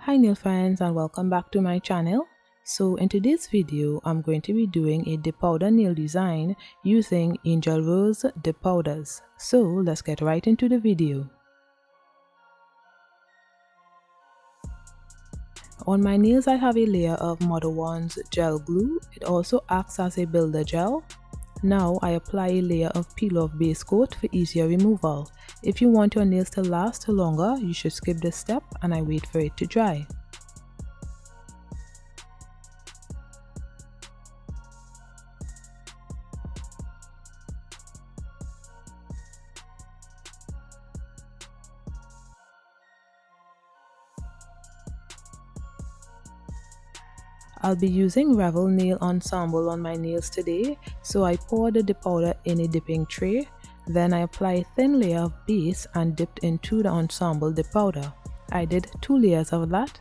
Hi nail friends, and welcome back to my channel. So in today's video I'm going to be doing a dip powder nail design using Angel Rose dip powders. So let's get right into the video. On my nails I have a layer of Mother One's gel glue. It also acts as a builder gel. Now I apply a layer of peel off base coat for easier removal. If you want your nails to last longer, you should skip this step and I wait for it to dry. I'll be using Revel nail ensemble on my nails today, so I poured the dip powder in a dipping tray. Then I apply a thin layer of base and dipped into the ensemble dip powder. I did 2 layers of that.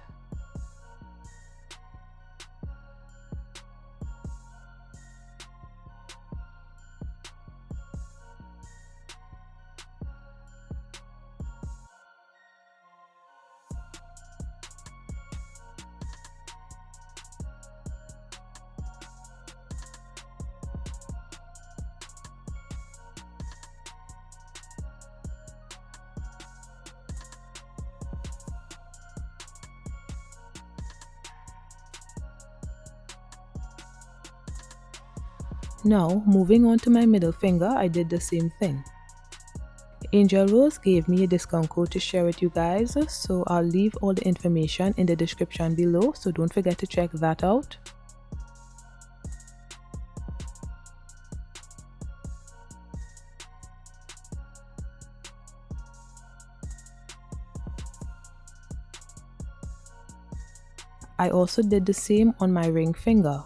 Now, moving on to my middle finger, I did the same thing. Angel Rose gave me a discount code to share with you guys, so I'll leave all the information in the description below, so don't forget to check that out. I also did the same on my ring finger.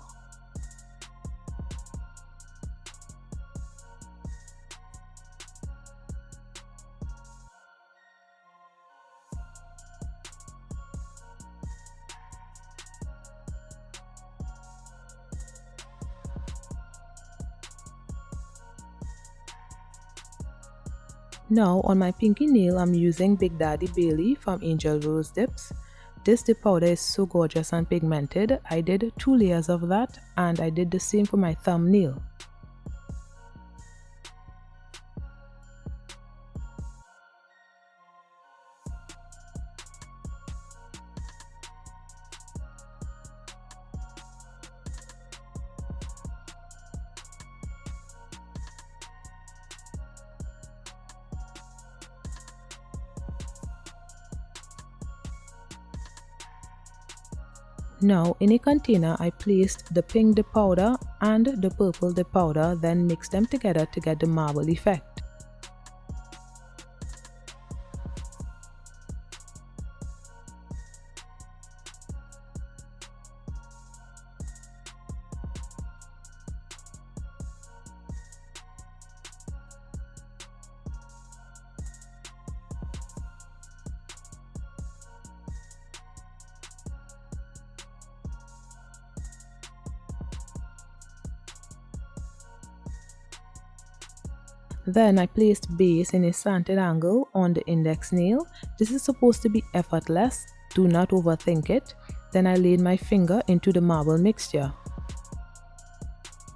Now on my pinky nail I'm using Big Daddy Bailey from Angel Rose Dips. This dip powder is so gorgeous and pigmented. I did 2 layers of that and I did the same for my thumbnail. Now in a container I placed the pink dip powder and the purple dip powder, then mixed them together to get the marble effect. Then I placed base in a slanted angle on the index nail. This is supposed to be effortless, do not overthink it. Then I laid my finger into the marble mixture.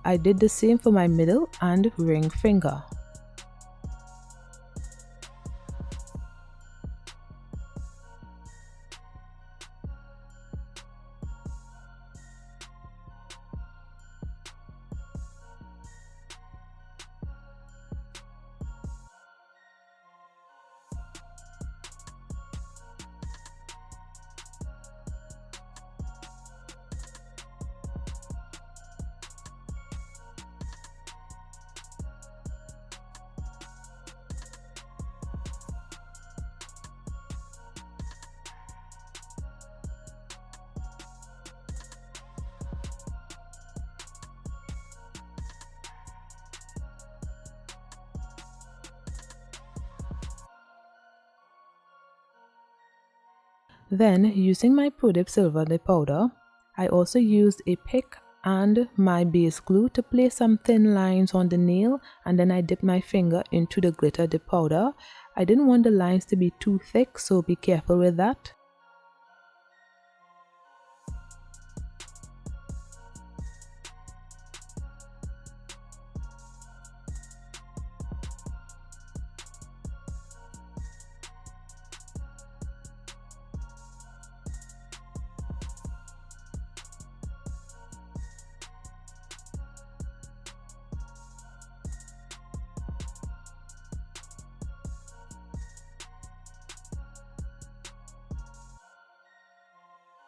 I did the same for my middle and ring finger. Then, using my Pro Dip Silver dip powder, I also used a pick and my base glue to place some thin lines on the nail, and then I dipped my finger into the glitter dip powder. I didn't want the lines to be too thick, so be careful with that.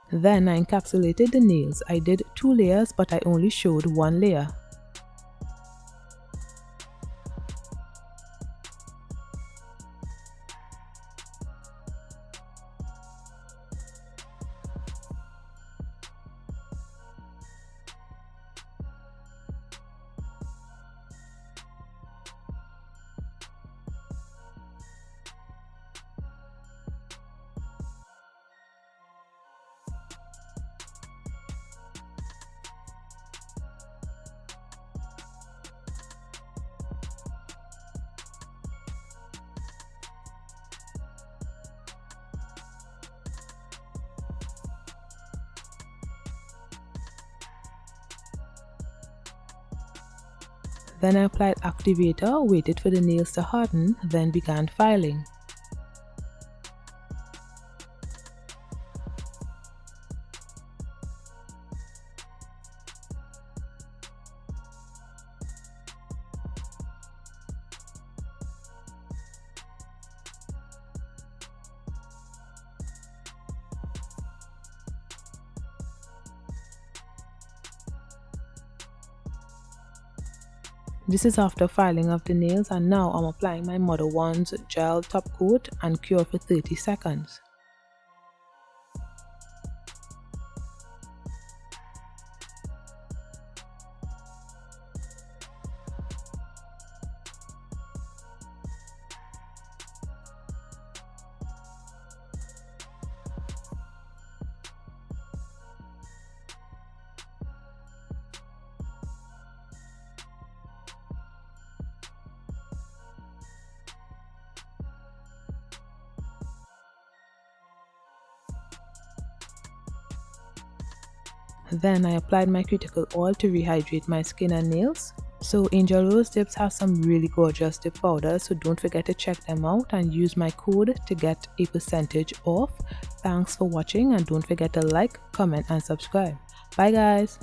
Then I encapsulated the nails. I did 2 layers, but I only showed 1 layer. Then I applied activator, waited for the nails to harden, then began filing. This is after filing of the nails, and now I'm applying my Model 1's gel top coat and cure for 30 seconds. Then I applied my cuticle oil to rehydrate my skin and nails. So Angel Rose Dips has some really gorgeous dip powders, so don't forget to check them out and use my code to get a percentage off. Thanks for watching, and don't forget to like, comment and subscribe. Bye guys!